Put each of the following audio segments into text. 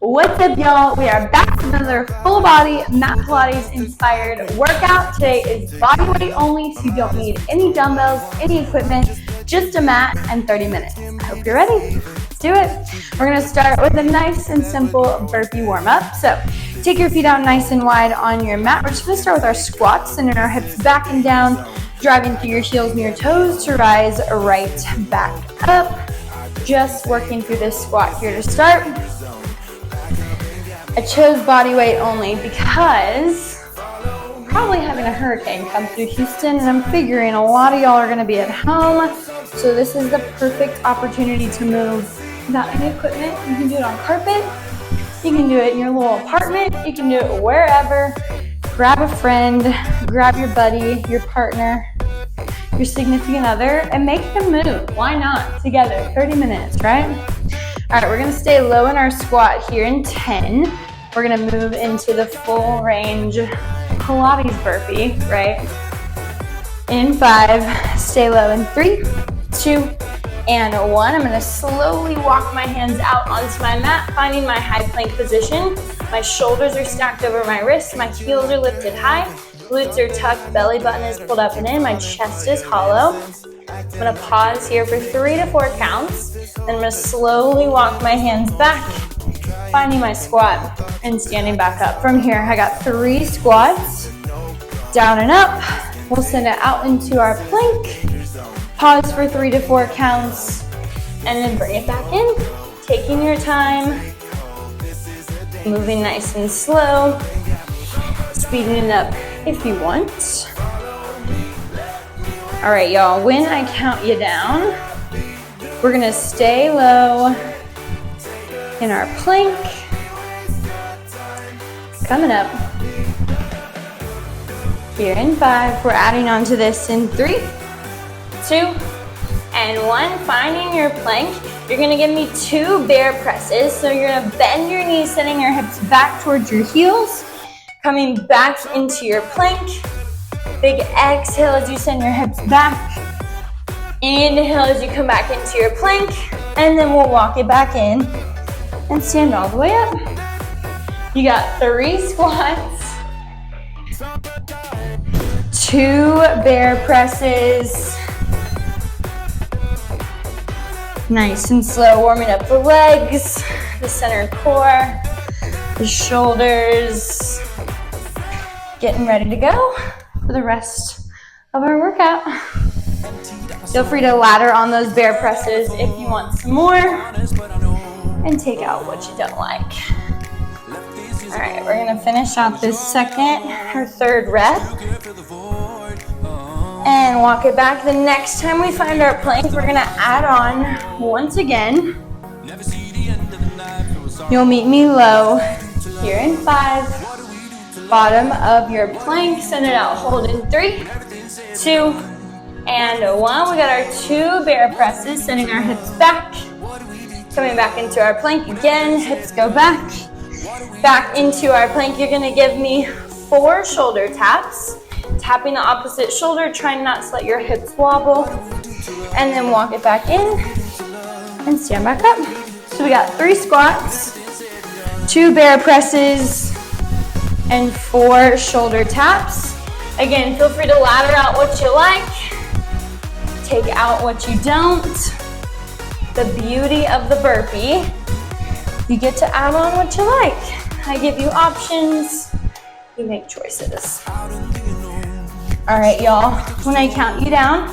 What's up, y'all? We are back with another full body mat Pilates inspired workout. Today is body weight only, so you don't need any dumbbells, any equipment, just a mat and 30 minutes. I hope you're ready. Let's do it. We're going to start with a nice and simple burpee warm up. So take your feet out nice and wide on your mat. We're just going to start with our squats, sending our hips back and down, driving through your heels and your toes to rise right back up. Just working through this squat here to start. I chose body weight only because I'm probably having a hurricane come through Houston, and I'm figuring a lot of y'all are going to be at home. So this is the perfect opportunity to move without any equipment. You can do it on carpet. You can do it in your little apartment. You can do it wherever. Grab a friend, grab your buddy, your partner, your significant other, and make them move. Why not? Together, 30 minutes, right? All right, we're gonna stay low in our squat here in 10. We're gonna move into the full range Pilates burpee, right? In 5, stay low in 3, 2, and 1. I'm gonna slowly walk my hands out onto my mat, finding my high plank position. My shoulders are stacked over my wrists, my heels are lifted high, glutes are tucked, belly button is pulled up and in, my chest is hollow. I'm gonna pause here for 3 to 4 counts. Then I'm gonna slowly walk my hands back, finding my squat and standing back up. From here, I got 3 squats, down and up. We'll send it out into our plank. Pause for 3 to 4 counts, and then bring it back in. Taking your time, moving nice and slow, speeding it up if you want. All right, y'all, when I count you down, we're gonna stay low in our plank. Coming up. Here in 5, we're adding on to this in 3, 2, and 1. Finding your plank. You're gonna give me 2 bear presses. So you're gonna bend your knees, sending your hips back towards your heels, coming back into your plank. Big exhale as you send your hips back. Inhale as you come back into your plank. And then we'll walk it back in and stand all the way up. You got 3 squats, 2 bear presses. Nice and slow, warming up the legs, the center core, the shoulders. Getting ready to go for the rest of our workout. Feel free to ladder on those bear presses if you want some more, and take out what you don't like. All right, we're gonna finish out this second or third rep and walk it back. The next time we find our plank, we're gonna add on once again. You'll meet me low here in 5. Bottom of your plank, send it out, hold in 3, 2, and 1. We got our 2 bear presses, sending our hips back, coming back into our plank again, hips go back into our plank. You're gonna give me 4 shoulder taps, tapping the opposite shoulder, trying not to let your hips wobble, and then walk it back in and stand back up. So we got 3 squats, 2 bear presses, and 4 shoulder taps. Again, feel free to ladder out what you like, take out what you don't. The beauty of the burpee, you get to add on what you like. I give you options, you make choices. All right, y'all, when I count you down,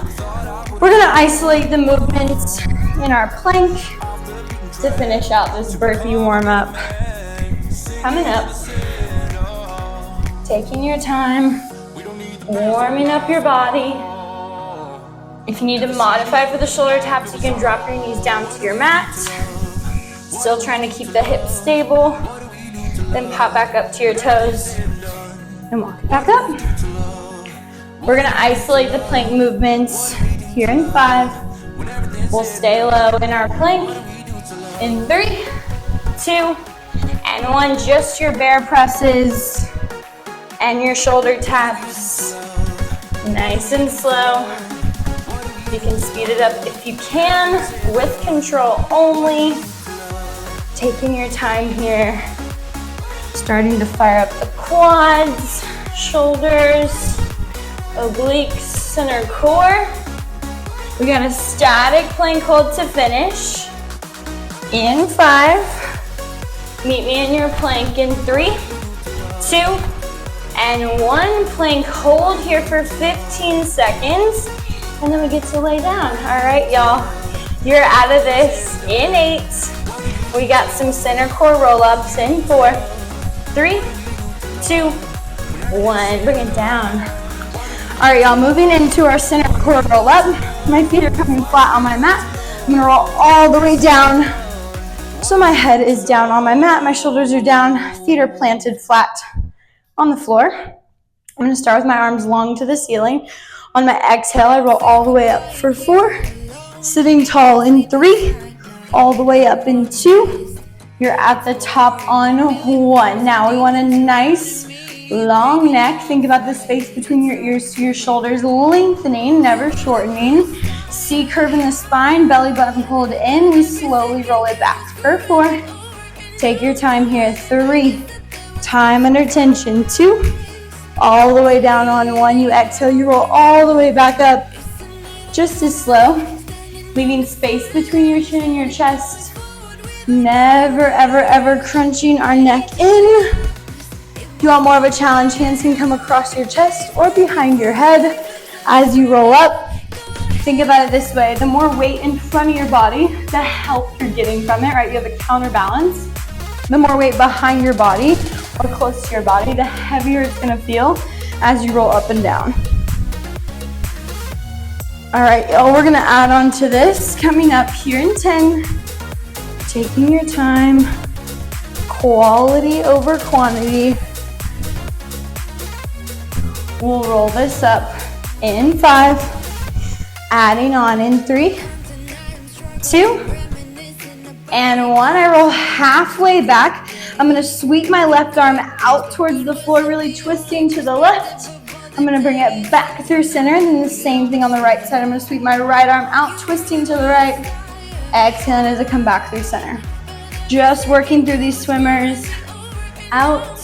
we're gonna isolate the movements in our plank to finish out this burpee warm up. Coming up. Taking your time, warming up your body. If you need to modify for the shoulder taps, you can drop your knees down to your mat. Still trying to keep the hips stable. Then pop back up to your toes and walk it back up. We're gonna isolate the plank movements here in 5. We'll stay low in our plank in 3, 2, and 1. Just your bear presses and your shoulder taps, nice and slow. You can speed it up if you can, with control only. Taking your time here. Starting to fire up the quads, shoulders, obliques, center core. We got a static plank hold to finish. In 5. Meet me in your plank in 3, 2, and 1. Plank hold here for 15 seconds. And then we get to lay down. All right, y'all. You're out of this in 8. We got some center core roll-ups in 4, 3, 2, 1. Bring it down. All right, y'all, moving into our center core roll-up. My feet are coming flat on my mat. I'm gonna roll all the way down. So my head is down on my mat, my shoulders are down, feet are planted flat on the floor. I'm gonna start with my arms long to the ceiling. On my exhale, I roll all the way up for 4, sitting tall in 3, all the way up in 2. You're at the top on 1. Now we want a nice long neck. Think about the space between your ears to your shoulders, lengthening, never shortening. C curve in the spine, belly button pulled in. We slowly roll it back for 4. Take your time here. 3, time under tension. 2, all the way down on 1. You exhale, you roll all the way back up, just as slow, leaving space between your chin and your chest. Never, ever, ever crunching our neck in. If you want more of a challenge, hands can come across your chest or behind your head as you roll up. Think about it this way. The more weight in front of your body, the help you're getting from it, right? You have a counterbalance. The more weight behind your body or close to your body, the heavier it's gonna feel as you roll up and down. All right, y'all, we're gonna add on to this. Coming up here in 10, taking your time, quality over quantity. We'll roll this up in 5, adding on in 3, 2, and 1. I roll halfway back. I'm gonna sweep my left arm out towards the floor, really twisting to the left. I'm gonna bring it back through center, and then the same thing on the right side. I'm gonna sweep my right arm out, twisting to the right. Exhaling as I come back through center. Just working through these swimmers. Out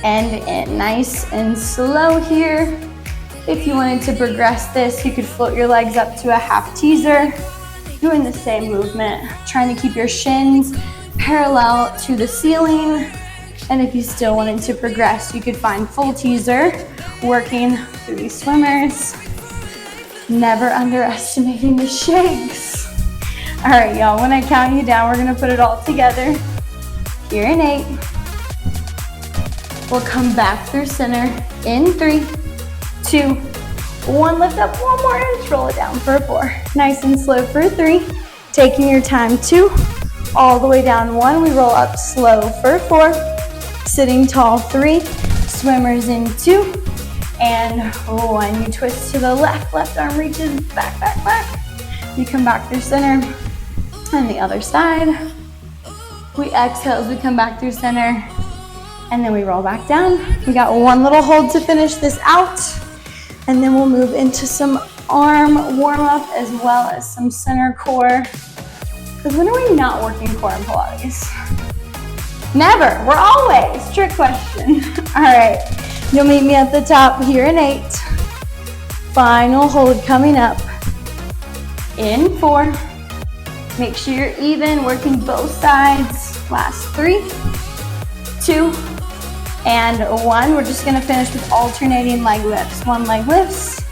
and in. Nice and slow here. If you wanted to progress this, you could float your legs up to a half teaser. Doing the same movement, trying to keep your shins parallel to the ceiling. And if you still wanted to progress, you could find full teaser, working through these swimmers. Never underestimating the shakes. All right, y'all, when I count you down, we're gonna put it all together. Here in 8. We'll come back through center in 3, 2, 1. Lift up 1 more inch, roll it down for 4. Nice and slow for 3. Taking your time, 2, all the way down 1. We roll up slow for 4. Sitting tall, 3. Swimmers in 2, and 1. You twist to the left, left arm reaches back, back, back. You come back through center, and the other side. We exhale as we come back through center, and then we roll back down. We got 1 little hold to finish this out, and then we'll move into some arm warm up as well as some center core. Because when are we not working core in Pilates? Never, we're always. Trick question. All right, you'll meet me at the top here in 8. Final hold coming up in 4. Make sure you're even, working both sides. Last 3, 2, and 1. We're just gonna finish with alternating leg lifts. 1 leg lifts,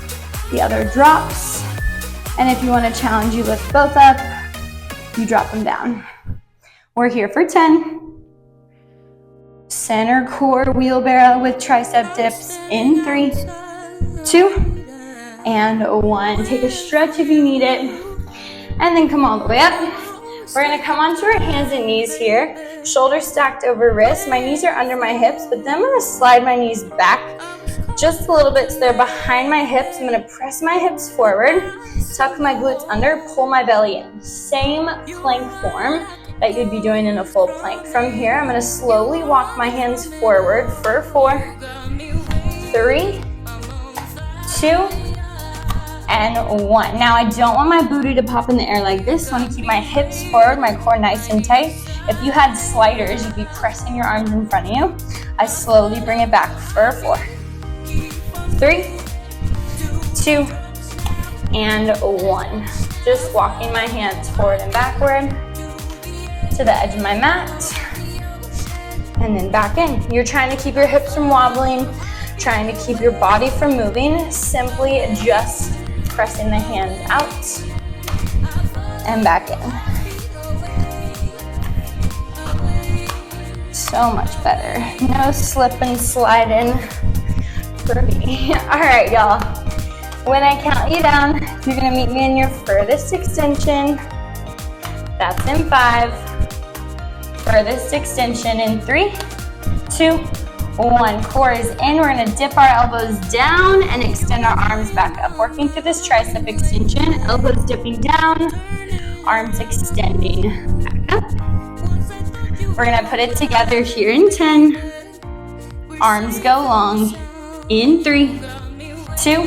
the other drops. And if you want to challenge, you lift both up, you drop them down. We're here for 10. Center core wheelbarrow with tricep dips in 3, 2, and 1. Take a stretch if you need it, and then come all the way up. We're gonna come onto our hands and knees here, shoulders stacked over wrists. My knees are under my hips, but then I'm gonna slide my knees back just a little bit so they're behind my hips. I'm gonna press my hips forward, tuck my glutes under, pull my belly in. Same plank form that you'd be doing in a full plank. From here, I'm gonna slowly walk my hands forward for 4, 3, 2, and 1. Now I don't want my booty to pop in the air like this. I want to keep my hips forward, my core nice and tight. If you had sliders, you'd be pressing your arms in front of you. I slowly bring it back for 4, 3, 2, and 1. Just walking my hands forward and backward to the edge of my mat, and then back in. You're trying to keep your hips from wobbling, trying to keep your body from moving, simply just pressing the hands out and back in. So much better. No slip and sliding for me. All right, y'all. When I count you down, you're gonna meet me in your furthest extension. That's in 5. Furthest extension in 3, 2, 1. Core is in. We're gonna dip our elbows down and extend our arms back up. Working through this tricep extension, elbows dipping down, arms extending back up. We're gonna put it together here in 10. Arms go long. In 3, 2,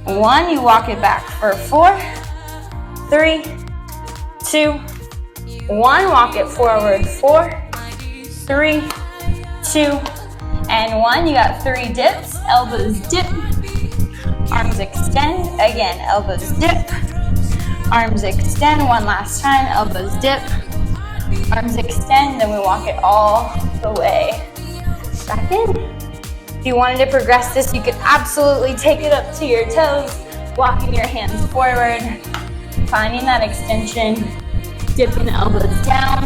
1. You walk it back for 4, 3, 2, 1. Walk it forward. 4, 3, 2, and 1. You got 3 dips. Elbows dip. Arms extend. Again, elbows dip. Arms extend. One last time. Elbows dip. Arms extend. Then we walk it all the way back in. If you wanted to progress this, you could absolutely take it up to your toes, walking your hands forward, finding that extension, dipping the elbows down,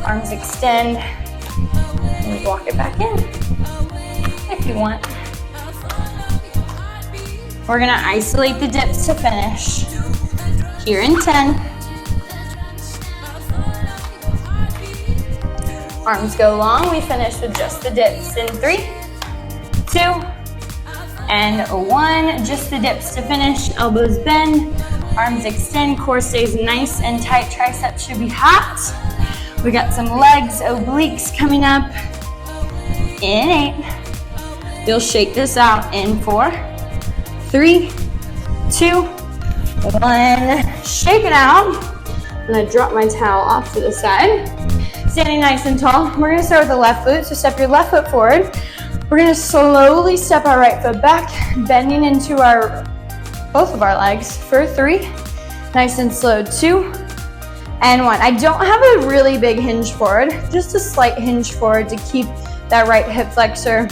arms extend, and we walk it back in if you want. We're gonna isolate the dips to finish. Here in 10. Arms go long. We finish with just the dips in 3, 2, and 1. Just the dips to finish. Elbows bend, arms extend, core stays nice and tight. Triceps should be hot. We got some legs, obliques coming up. In 8. You'll shake this out in 4, 3, 2, 1. Shake it out. I'm gonna drop my towel off to the side. Standing nice and tall. We're gonna start with the left foot, so step your left foot forward. We're gonna slowly step our right foot back, bending into both of our legs for 3. Nice and slow, 2, and 1. I don't have a really big hinge forward, just a slight hinge forward to keep that right hip flexor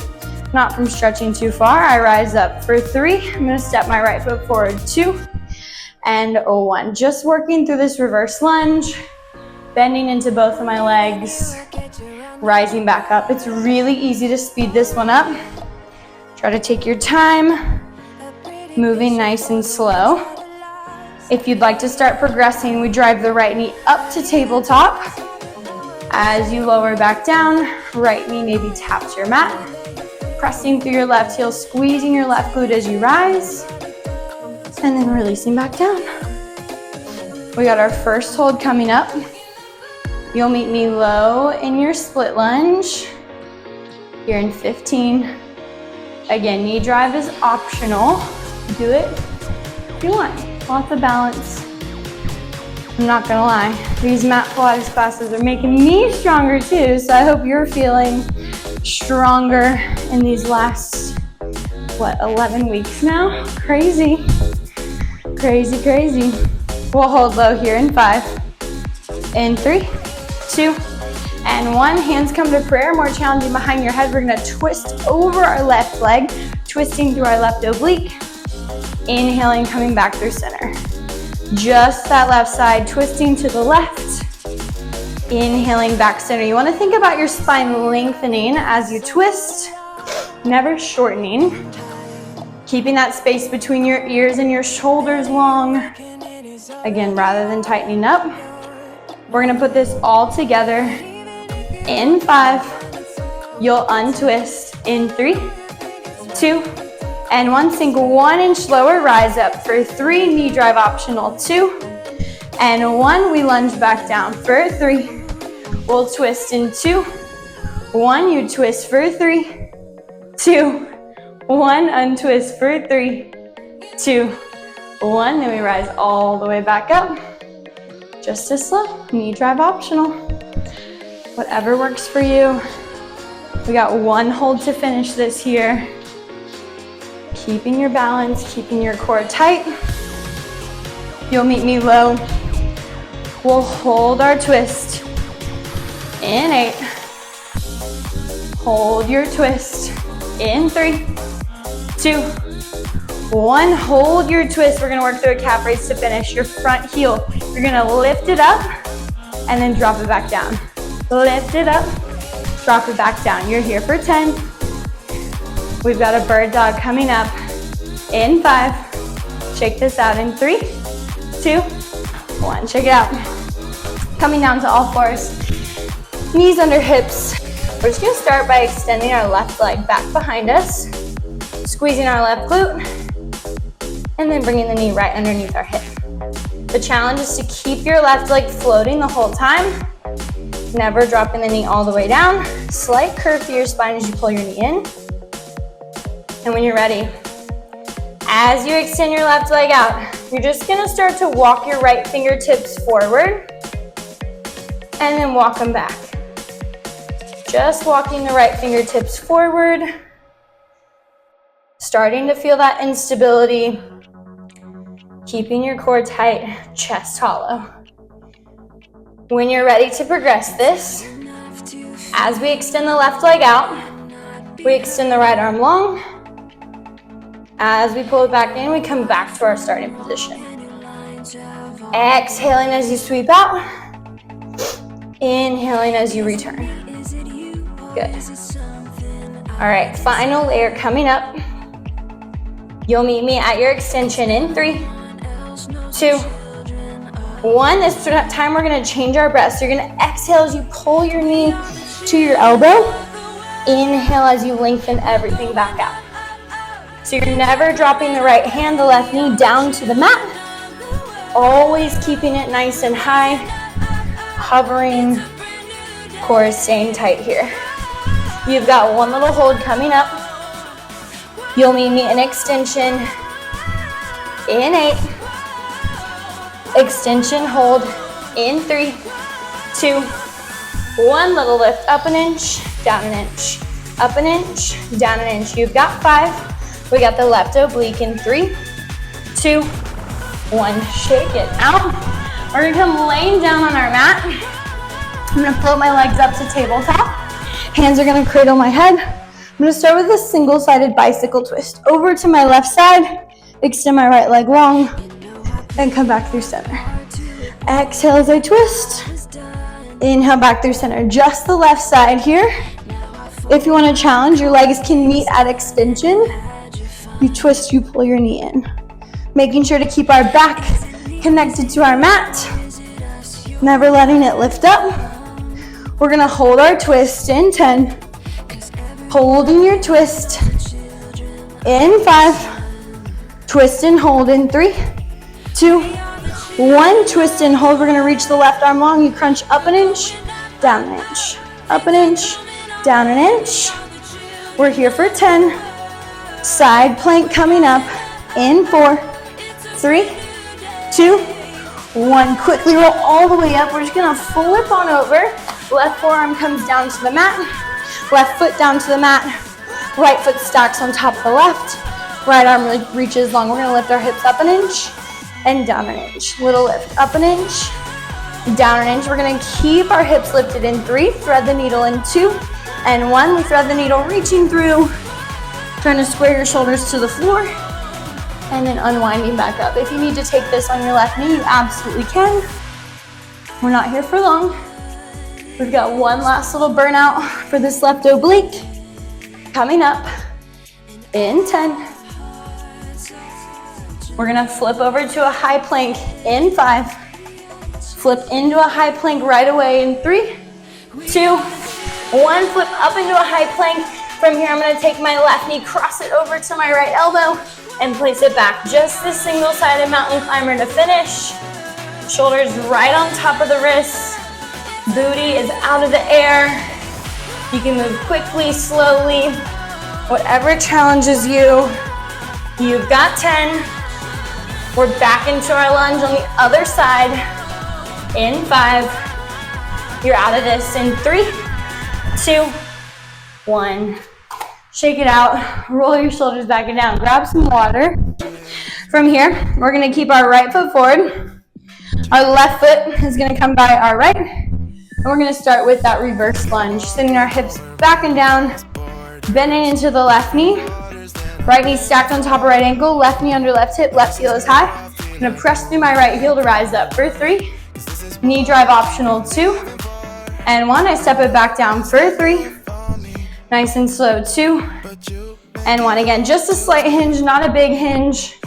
not from stretching too far. I rise up for 3. I'm gonna step my right foot forward, 2, and 1. Just working through this reverse lunge, bending into both of my legs, rising back up. It's really easy to speed this one up. Try to take your time, moving nice and slow. If you'd like to start progressing, we drive the right knee up to tabletop. As you lower back down, right knee maybe taps your mat. Pressing through your left heel, squeezing your left glute as you rise, and then releasing back down. We got our first hold coming up. You'll meet me low in your split lunge here in 15. Again, knee drive is optional. Do it if you want. Lots of balance. I'm not gonna lie, these mat Pilates classes are making me stronger too, so I hope you're feeling stronger in these last, 11 weeks now? Crazy, crazy, crazy. We'll hold low here in 5, in 3, 2, and 1. Hands come to prayer, more challenging behind your head. We're gonna twist over our left leg, twisting through our left oblique. Inhaling, coming back through center. Just that left side, twisting to the left. Inhaling, back center. You wanna think about your spine lengthening as you twist, never shortening. Keeping that space between your ears and your shoulders long. Again, rather than tightening up. We're gonna put this all together in 5. You'll untwist in 3, 2, and 1. Sink 1 inch lower, rise up for 3. Knee drive optional, 2, and 1. We lunge back down for 3. We'll twist in 2, 1. You twist for 3, 2, 1. Untwist for 3, 2, 1. Then we rise all the way back up. Just as slow, knee drive optional. Whatever works for you. We got one hold to finish this here. Keeping your balance, keeping your core tight. You'll meet me low. We'll hold our twist. In 8. Hold your twist. In 3, 2, 1. Hold your twist. We're gonna work through a calf raise to finish. Your front heel, you're gonna lift it up and then drop it back down. Lift it up, drop it back down. You're here for 10. We've got a bird dog coming up. In 5. Shake this out in 3, 2, 1. Check it out. Coming down to all fours. Knees under hips. We're just gonna start by extending our left leg back behind us, squeezing our left glute, and then bringing the knee right underneath our hip. The challenge is to keep your left leg floating the whole time, never dropping the knee all the way down. Slight curve through your spine as you pull your knee in. And when you're ready, as you extend your left leg out, you're just gonna start to walk your right fingertips forward and then walk them back. Just walking the right fingertips forward, starting to feel that instability, keeping your core tight, chest hollow. When you're ready to progress this, as we extend the left leg out, we extend the right arm long. As we pull it back in, we come back to our starting position. Exhaling as you sweep out, inhaling as you return. Good. All right, final layer coming up. You'll meet me at your extension in 3, 2, 1. This time we're gonna change our breath. So you're gonna exhale as you pull your knee to your elbow. Inhale as you lengthen everything back out. So you're never dropping the right hand, the left knee down to the mat. Always keeping it nice and high. Hovering, core staying tight here. You've got one little hold coming up. You'll meet me in extension in 8. Extension hold in 3, 2, 1. Little lift up an inch, down an inch, up an inch, down an inch. You've got 5. We got the left oblique in 3, 2, 1. Shake it out. We're gonna come laying down on our mat. I'm gonna float my legs up to tabletop. Hands are gonna cradle my head. I'm gonna start with a single-sided bicycle twist. Over to my left side, extend my right leg long, and come back through center. Exhale as I twist. Inhale back through center. Just the left side here. If you wanna challenge, your legs can meet at extension. You twist, you pull your knee in. Making sure to keep our back connected to our mat. Never letting it lift up. We're gonna hold our twist in 10. Holding your twist in 5. Twist and hold in 3, 2, 1. Twist and hold. We're gonna reach the left arm long. You crunch up an inch, down an inch, up an inch, down an inch. We're here for 10. Side plank coming up in 4, 3, 2, 1. Quickly roll all the way up. We're just gonna flip on over. Left forearm comes down to the mat. Left foot down to the mat. Right foot stacks on top of the left. Right arm reaches long. We're gonna lift our hips up an inch and down an inch. Little lift, up an inch, down an inch. We're gonna keep our hips lifted in 3. Thread the needle in 2 and 1. We thread the needle, reaching through. Trying to square your shoulders to the floor. And then unwinding back up. If you need to take this on your left knee, you absolutely can. We're not here for long. We've got one last little burnout for this left oblique. Coming up in 10. We're gonna flip over to a high plank in 5. Flip into a high plank right away in 3, 2, 1. Flip up into a high plank. From here, I'm gonna take my left knee, cross it over to my right elbow, and place it back. Just this single-sided mountain climber to finish. Shoulders right on top of the wrists. Booty is out of the air. You can move quickly, slowly, whatever challenges you. You've got 10. We're back into our lunge on the other side. In 5. You're out of this in 3, 2, 1. Shake it out, roll your shoulders back and down. Grab some water. From here, we're gonna keep our right foot forward. Our left foot is gonna come by our right. And we're gonna start with that reverse lunge. Sending our hips back and down, bending into the left knee. Right knee stacked on top of right ankle, left knee under left hip, left heel is high. I'm gonna press through my right heel to rise up for 3. Knee drive optional, 2. And 1, I step it back down for 3. Nice and slow, 2. And 1. Again, just a slight hinge, not a big hinge.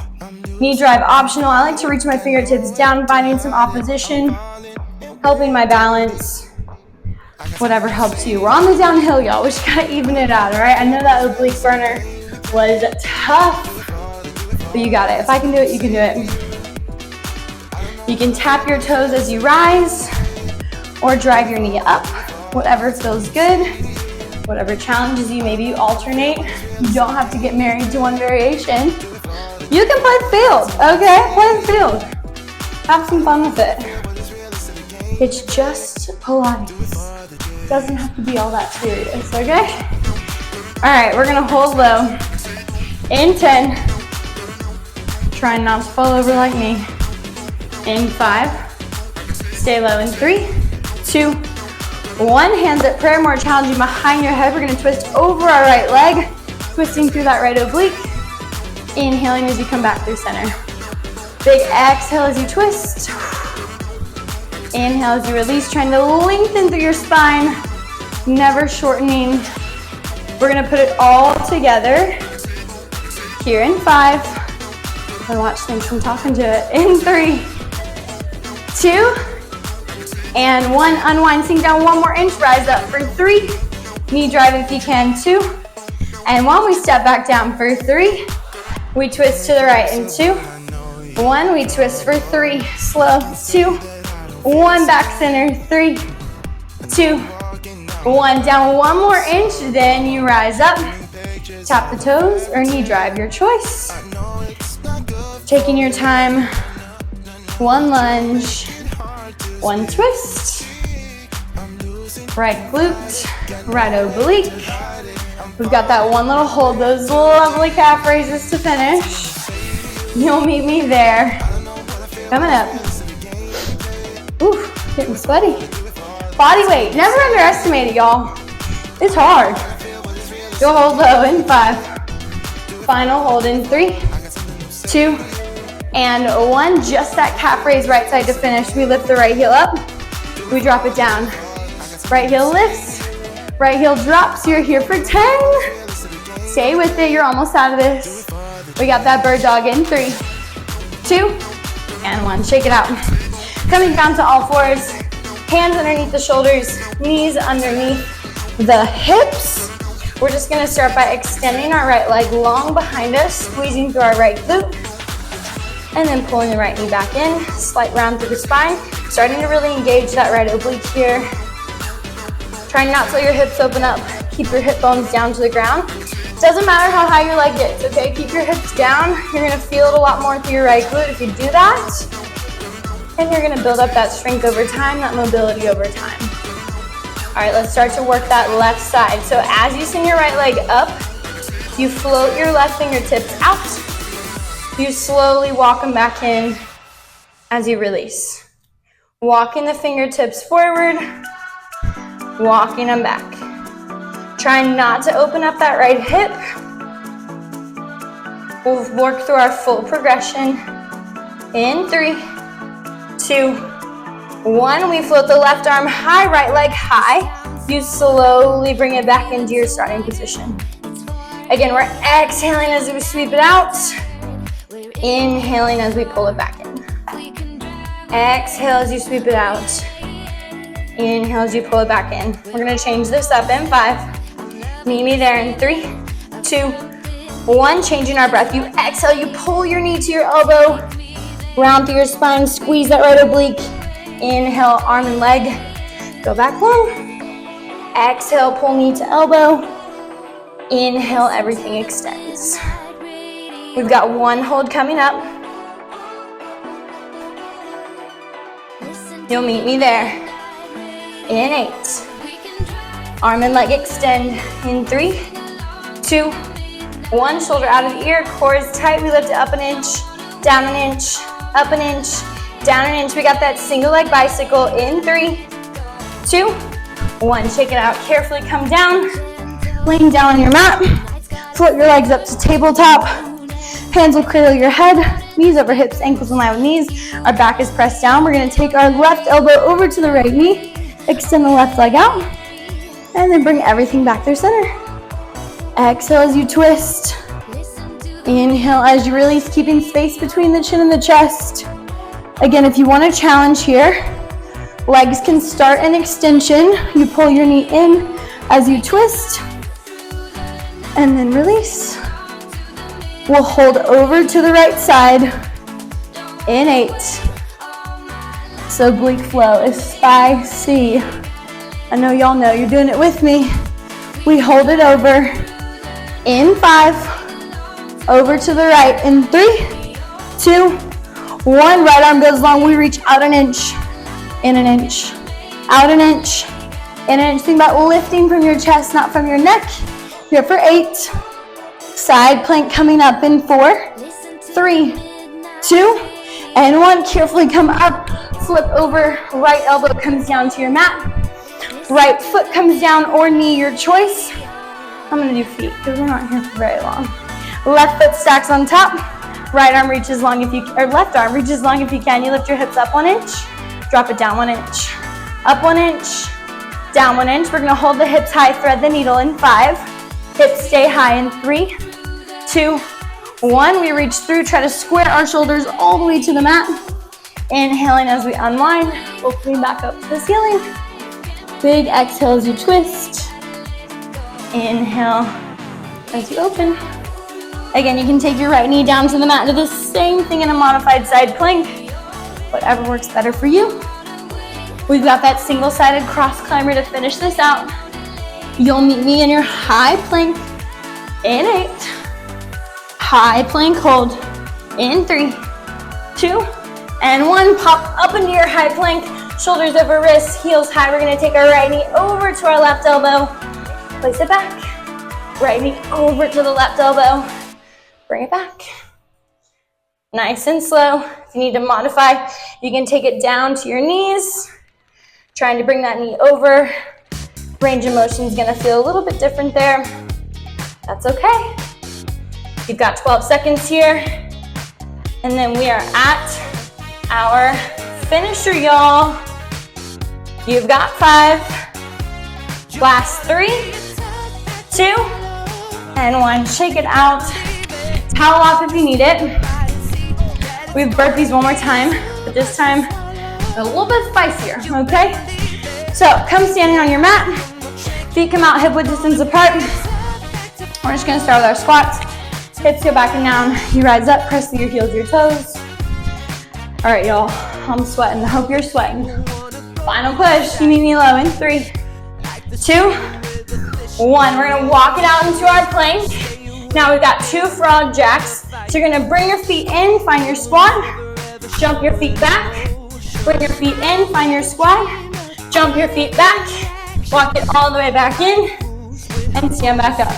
Knee drive optional. I like to reach my fingertips down, finding some opposition, helping my balance. Whatever helps you. We're on the downhill, y'all. We just gotta even it out, all right? I know that oblique burner was tough, but you got it. If I can do it, you can do it. You can tap your toes as you rise or drive your knee up, whatever feels good, whatever challenges you. Maybe you alternate. You don't have to get married to one variation. You can play field, okay? Play field. Have some fun with it. It's just Pilates. Doesn't have to be all that serious, okay? All right, we're gonna hold low in 10. Try not to fall over like me. In 5. Stay low in 3, 2, 1. Hands at prayer, more challenging behind your head. We're gonna twist over our right leg, twisting through that right oblique. Inhaling as you come back through center. Big exhale as you twist. Inhale as you release, trying to lengthen through your spine, never shortening. We're gonna put it all together here in 5. I watch things from talking to it. In 3, 2, and 1. Unwind, sink down 1 more inch, rise up for 3. Knee drive if you can, 2. And 1, we step back down for 3. We twist to the right in 2, 1. We twist for 3, slow, 2, 1. Back center, 3, 2, 1. Down 1 more inch, then you rise up. Tap the toes or knee drive, your choice. Taking your time. 1 lunge, 1 twist. Right glute, right oblique. We've got that 1 little hold, those lovely calf raises to finish. You'll meet me there. Coming up. Ooh, getting sweaty. Body weight, never underestimate it, y'all. It's hard. Go hold low in 5. Final hold in 3, 2, and 1. Just that calf raise right side to finish. We lift the right heel up. We drop it down. Right heel lifts. Right heel drops. You're here for 10. Stay with it. You're almost out of this. We got that bird dog in 3, 2, and 1. Shake it out. Coming down to all fours. Hands underneath the shoulders. Knees underneath the hips. We're just going to start by extending our right leg long behind us, squeezing through our right glute, and then pulling the right knee back in. Slight round through the spine. Starting to really engage that right oblique here. Try not to let your hips open up. Keep your hip bones down to the ground. Doesn't matter how high your leg gets, okay? Keep your hips down. You're gonna feel it a lot more through your right glute if you do that. And you're gonna build up that strength over time, that mobility over time. All right, let's start to work that left side. So as you send your right leg up, you float your left fingertips out. You slowly walk them back in as you release. Walking the fingertips forward, walking them back. Try not to open up that right hip. We'll work through our full progression. In 3, 2, 1. We float the left arm high, right leg high. You slowly bring it back into your starting position. Again, we're exhaling as we sweep it out. Inhaling as we pull it back in. Exhale as you sweep it out. Inhale as you pull it back in. We're gonna change this up in 5. Meet me there in 3, 2, 1. Changing our breath. You exhale, you pull your knee to your elbow. Round through your spine, squeeze that right oblique. Inhale, arm and leg. Go back long. Exhale, pull knee to elbow. Inhale, everything extends. We've got 1 hold coming up. You'll meet me there in 8, Arm and leg extend in 3, 2, 1. Shoulder out of the ear, core is tight. We lift it up an inch, down an inch, up an inch, down an inch. We got that single leg bicycle in 3, 2, 1. Shake it out. Carefully come down, laying down on your mat. Float your legs up to tabletop. Hands will cradle your head. Knees over hips, ankles in line with knees. Our back is pressed down. We're going to take our left elbow over to the right knee. Extend the left leg out. And then bring everything back to center. Exhale as you twist. Inhale as you release, keeping space between the chin and the chest. Again, if you want a challenge here, legs can start an extension. You pull your knee in as you twist. And then release. We'll hold over to the right side in 8. So oblique flow is spicy. I know y'all know, you're doing it with me. We hold it over in 5, over to the right in 3, 2, 1. Right arm goes long. We reach out an inch, in an inch, out an inch, in an inch. Think about lifting from your chest, not from your neck. Here for 8. Side plank coming up in 4, 3, 2, and 1. Carefully come up, flip over. Right elbow comes down to your mat. Right foot comes down, or knee, your choice. I'm gonna do feet because we're not here for very long. Left foot stacks on top. Right arm reaches long if you, or left arm reaches long if you can. You lift your hips up 1 inch, drop it down 1 inch. Up 1 inch, down 1 inch. We're gonna hold the hips high, thread the needle in 5. Hips stay high in 3, 2, 1. We reach through, try to square our shoulders all the way to the mat. Inhaling as we unwind, opening back up to the ceiling. Big exhale as you twist. Inhale as you open. Again, you can take your right knee down to the mat. Do the same thing in a modified side plank. Whatever works better for you. We've got that single-sided cross climber to finish this out. You'll meet me in your high plank in 8. High plank hold in 3, 2, and 1. Pop up into your high plank. Shoulders over wrists, heels high. We're gonna take our right knee over to our left elbow. Place it back. Right knee over to the left elbow. Bring it back. Nice and slow. If you need to modify, you can take it down to your knees. Trying to bring that knee over. Range of motion is gonna feel a little bit different there. That's okay. You've got 12 seconds here. And then we are at our finisher, y'all. You've got 5. Last 3, 2, and 1. Shake it out. Towel off if you need it. We've burpees one more time, but this time a little bit spicier, okay? So come standing on your mat. Feet come out hip width distance apart. We're just gonna start with our squats. Hips go back and down. You rise up, press through your heels, your toes. All right, y'all, I'm sweating. I hope you're sweating. Final push. You meet me low in 3, 2, 1. We're gonna walk it out into our plank. Now we've got 2 frog jacks. So you're gonna bring your feet in, find your squat, jump your feet back, bring your feet in, find your squat, jump your feet back, walk it all the way back in, and stand back up.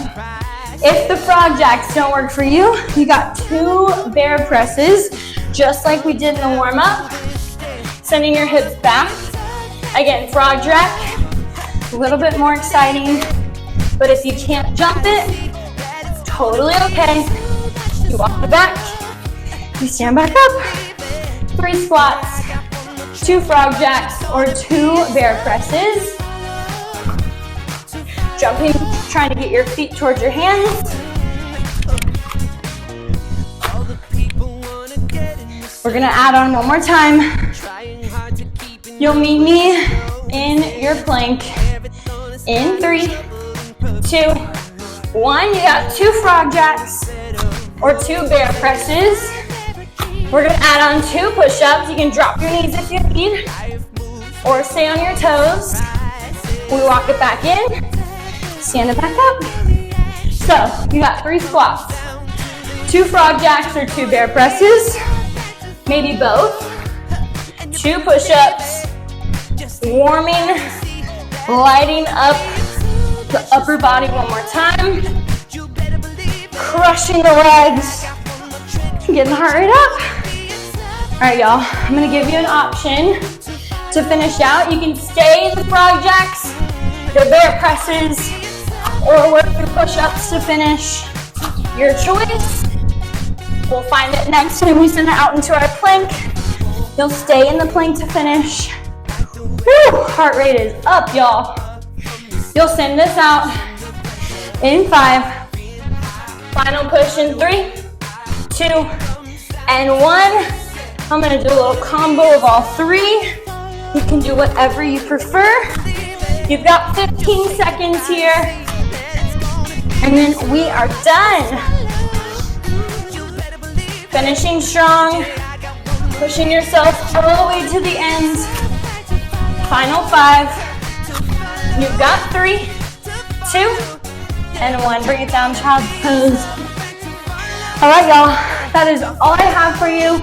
If the frog jacks don't work for you, you got 2 bear presses, just like we did in the warm up. Sending your hips back. Again, frog jack, a little bit more exciting, but if you can't jump it, totally okay. You walk it back, you stand back up. 3 squats, 2 frog jacks, or 2 bear presses. Jumping, trying to get your feet towards your hands. We're gonna add on one more time. You'll meet me in your plank in 3, 2, 1. You got 2 frog jacks or 2 bear presses. We're gonna add on 2 push-ups. You can drop your knees if you need, or stay on your toes. We walk it back in, stand it back up. So you got 3 squats, 2 frog jacks or 2 bear presses, maybe both, 2 push-ups, warming, lighting up upper body one more time. Crushing the legs. Getting the heart rate up. All right, y'all. I'm gonna give you an option to finish out. You can stay in the frog jacks, the bear presses, or work your push-ups to finish. Your choice. We'll find it next time we send it out into our plank. You'll stay in the plank to finish. Woo, heart rate is up, y'all. You'll send this out in 5. Final push in 3, 2, and 1. I'm gonna do a little combo of all 3. You can do whatever you prefer. You've got 15 seconds here. And then we are done. Finishing strong. Pushing yourself all the way to the end. Final 5. You've got 3, 2, and 1. Bring it down, child's pose. All right, y'all. That is all I have for you.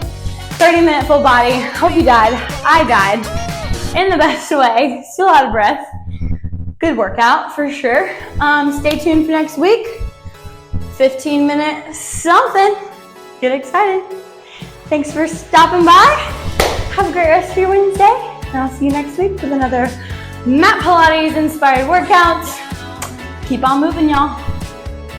30-minute full body. Hope you died. I died in the best way. Still out of breath. Good workout for sure. Stay tuned for next week. 15-minute something. Get excited. Thanks for stopping by. Have a great rest of your Wednesday. And I'll see you next week with another Mat Pilates inspired workout. Keep on moving, y'all.